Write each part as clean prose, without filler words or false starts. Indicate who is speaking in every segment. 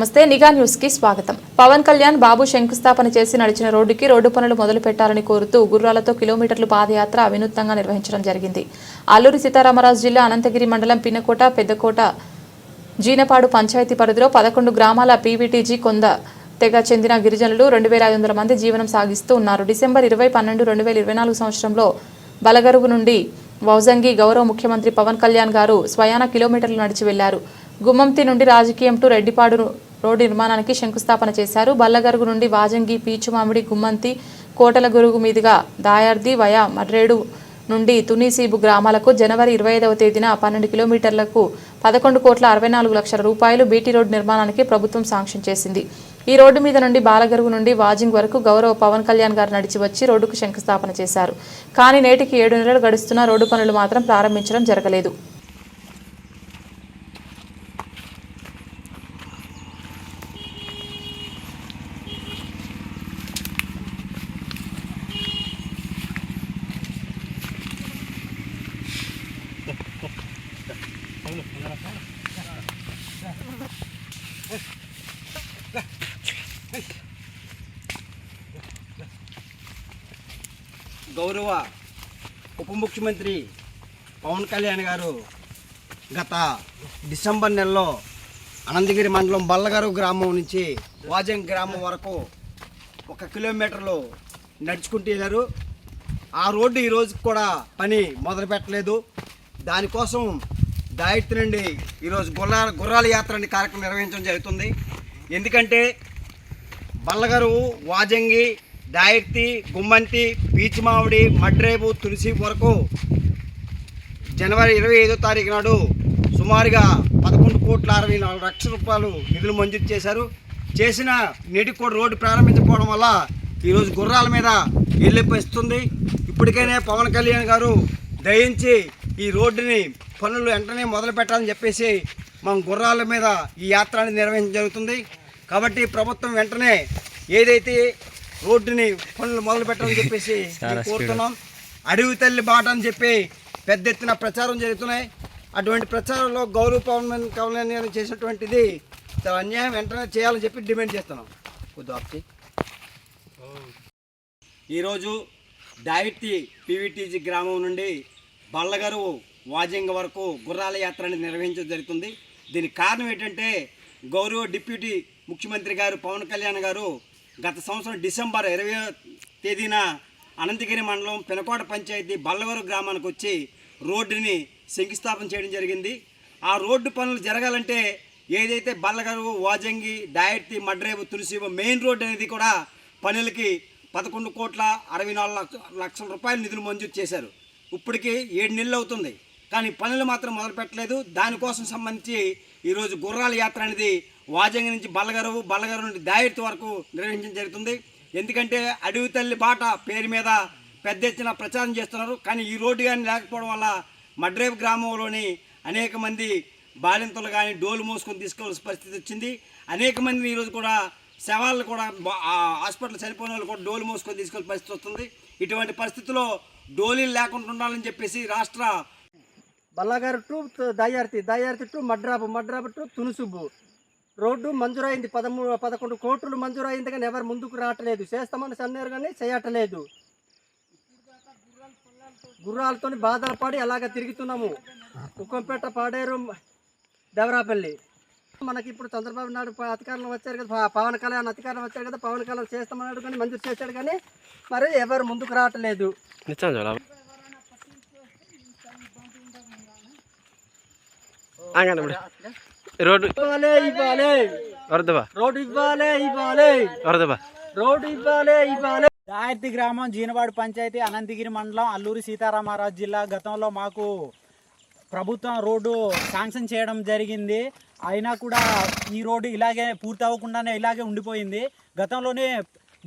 Speaker 1: నమస్తే నిఘా న్యూస్ కి స్వాగతం. పవన్ కళ్యాణ్ బాబు శంకుస్థాపన చేసి నడిచిన రోడ్డుకి రోడ్డు పనులు మొదలు పెట్టాలని కోరుతూ గుర్రాలతో కిలోమీటర్లు పాదయాత్ర వినూత్నంగా నిర్వహించడం జరిగింది. అల్లూరి సీతారామరాజు జిల్లా అనంతగిరి మండలం పిన్నకోట, పెద్దకోట, జీనపాడు పంచాయతీ పరిధిలో 11 గ్రామాల పీవీటీజీ కొంద తెగ చెందిన గిరిజనులు 2500 మంది జీవనం సాగిస్తూ ఉన్నారు. డిసెంబర్ 20/12/2024 సంవత్సరంలో బలగరువు నుండి వౌజంగి గౌరవ ముఖ్యమంత్రి పవన్ కళ్యాణ్ గారు స్వయాన కిలోమీటర్లు నడిచి వెళ్లారు. గుమ్మంతి నుండి రాజకీయం టు రెడ్డిపాడు రోడ్డు నిర్మాణానికి శంకుస్థాపన చేశారు. బల్లగరుగు నుండి వాజంగి, పీచుమామిడి, గుమ్మంతి, కోటలగురుగు మీదుగా దాయార్ది వయా మర్రేడు నుండి తునిసీబు గ్రామాలకు జనవరి 25వ తేదీన 12 కిలోమీటర్లకు 11,64,00,000 రూపాయలు బీటీ రోడ్డు నిర్మాణానికి ప్రభుత్వం శాంక్షన్ చేసింది. ఈ రోడ్డు మీద నుండి బాలగరుగు నుండి వాజింగ్ వరకు గౌరవ పవన్ కళ్యాణ్ గారు నడిచి వచ్చి రోడ్డుకు శంకుస్థాపన చేశారు. కానీ నేటికి 7 నెలలు గడుస్తున్నా రోడ్డు పనులు మాత్రం ప్రారంభించడం జరగలేదు.
Speaker 2: గౌరవ ఉప ముఖ్యమంత్రి పవన్ కళ్యాణ్ గారు గత డిసెంబర్ నెలలో అనంతగిరి మండలం బల్లగరు గ్రామం నుంచి వాజంగ్ గ్రామం వరకు 1 కిలోమీటర్లు నడుచుకుంటూ వెళ్ళారు. ఆ రోడ్డు ఈ రోజు కూడా పని మొదలు పెట్టలేదు. దానికోసం దాయిత్తి నుండి ఈరోజు గుర్రాల యాత్ర అనే కార్యక్రమం నిర్వహించడం జరుగుతుంది. ఎందుకంటే బల్లగరు, వాజంగి, దాయిర్తి, గుమ్మంతి, పీచుమామిడి, మడ్రేబు, తులసి వరకు జనవరి 25వ తారీఖు నాడు సుమారుగా 11,64,00,000 రూపాయలు నిధులు మంజూరు చేశారు. చేసిన నేటికి కూడా రోడ్డు ప్రారంభించకపోవడం వల్ల ఈరోజు గుర్రాల మీద వెళ్ళిపోతుంది. ఇప్పటికైనా పవన్ కళ్యాణ్ గారు దయించి ఈ రోడ్డుని పనులు వెంటనే మొదలు పెట్టాలని చెప్పేసి మనం గుర్రాల మీద ఈ యాత్ర నిర్వహించడం జరుగుతుంది. కాబట్టి ప్రభుత్వం వెంటనే ఏదైతే రోడ్డుని పనులు మొదలు పెట్టాలని చెప్పేసి కోరుతున్నాం. అడవి తల్లి బాట అని చెప్పి పెద్ద ఎత్తున ప్రచారం జరుగుతున్నాయి. అటువంటి ప్రచారంలో గౌరవ పవన్ కళ్యాణ్ చేసినటువంటిది చాలా అన్యాయం. వెంటనే చేయాలని చెప్పి డిమాండ్ చేస్తున్నాం. కొద్ది ఈరోజు దాయిర్తి పీవీటీజీ గ్రామం నుండి బల్లగరు వాజింగ వరకు గుర్రాల యాత్ర అనేది నిర్వహించడం జరుగుతుంది. దీనికి కారణం ఏంటంటే గౌరవ డిప్యూటీ ముఖ్యమంత్రి గారు పవన్ కళ్యాణ్ గారు గత సంవత్సరం డిసెంబర్ 20వ తేదీన అనంతగిరి మండలం పినకోట పంచాయతీ బల్లగరు గ్రామానికి వచ్చి రోడ్డుని శంకుస్థాపన చేయడం జరిగింది. ఆ రోడ్డు పనులు జరగాలంటే ఏదైతే బల్లగరు, వాజంగి, దాయర్తి, మడ్రేబు, తులసిబు మెయిన్ రోడ్డు అనేది కూడా పనులకి 11,64,00,000 రూపాయలు నిధులు మంజూరు చేశారు. ఇప్పటికి 7 నెలలు అవుతుంది. కానీ పనులు మాత్రం మొదలు పెట్టలేదు. దానికోసం సంబంధించి ఈరోజు గుర్రాల యాత్ర అనేది వాజంగి నుంచి బల్లగరు నుండి దాయిర్తి వరకు నిర్వహించడం జరుగుతుంది. ఎందుకంటే అడవి తల్లి బాట పేరు మీద పెద్ద ఎత్తున ప్రచారం చేస్తున్నారు. కానీ ఈ రోడ్డు కానీ లేకపోవడం వల్ల మడ్రేబు గ్రామంలోని అనేక మంది బాలింతలు కానీ డోలు మోసుకొని తీసుకోవాల్సిన పరిస్థితి వచ్చింది. అనేక మంది ఈరోజు కూడా శవాళ్ళు కూడా హాస్పిటల్ చనిపోయిన వాళ్ళు కూడా డోలు మోసుకొని తీసుకోవాల్సిన పరిస్థితి వస్తుంది. ఇటువంటి పరిస్థితుల్లో డోలీలు లేకుండా ఉండాలని చెప్పేసి రాష్ట్ర
Speaker 3: బల్లగరు టు దాయార్తి టు మడ్రాబు టు తునుసుబు రోడ్డు మంజూరైంది. 11 కోట్లు మంజూరైంది. కానీ ఎవరు ముందుకు రావట్లేదు. చేస్తామని అన్నారు కానీ చేయట్లేదు. గుర్రాలతో బాధలు పడి అలాగ తిరుగుతున్నాము. కుక్కంపేట, పాడేరు, దేవరాపల్లి. మనకి ఇప్పుడు చంద్రబాబు నాయుడు అధికారంలో వచ్చారు కదా, పవన్ కళ్యాణ్ అధికారంలో వచ్చారు కదా, పవన్ కళ్యాణ్ చేస్తామన్నాడు కానీ మంజూరు చేశాడు కానీ మరి ఎవరు ముందుకు రావట్లేదు. రోడ్డు ఇవ్వాలి.
Speaker 4: దాయర్తి గ్రామం, జీనవాడు పంచాయతీ, అనంతగిరి మండలం, అల్లూరి సీతారామరాజు జిల్లా. గతంలో మాకు ప్రభుత్వం రోడ్డు శాంక్షన్ చేయడం జరిగింది. అయినా కూడా ఈ రోడ్డు ఇలాగే పూర్తి అవ్వకుండానే ఇలాగే ఉండిపోయింది. గతంలోనే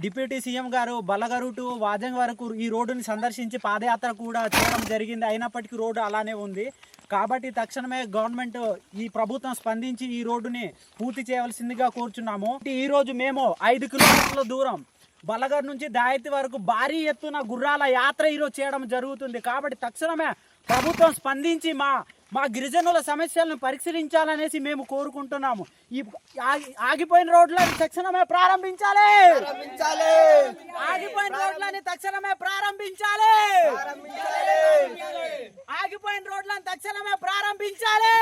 Speaker 4: డిప్యూటీ సీఎం గారు బల్లగరు టు వాజంగ్ వరకు ఈ రోడ్డుని సందర్శించి పాదయాత్ర కూడా చేయడం జరిగింది. అయినప్పటికీ రోడ్డు అలానే ఉంది. కాబట్టి తక్షణమే గవర్నమెంట్, ఈ ప్రభుత్వం స్పందించి ఈ రోడ్డుని పూర్తి చేయవలసిందిగా కోరుచున్నాము. ఈరోజు మేము 5 కిలోమీటర్ల దూరం బల్లగర్ నుంచి దాయర్తి వరకు భారీ ఎత్తున గుర్రాల యాత్ర ఈరోజు చేయడం జరుగుతుంది. కాబట్టి తక్షణమే ప్రభుత్వం స్పందించి మా మా గిరిజనుల సమస్యలను పరిశీలించాలనేసి మేము కోరుకుంటున్నాము. ఈ ఆగిపోయిన రోడ్లను తక్షణమే ప్రారంభించాలి. ఆగిపోయిన రోడ్లని తక్షణమే ప్రారంభించాలి. ఆగిపోయిన రోడ్లను తక్షణమే ప్రారంభించాలి.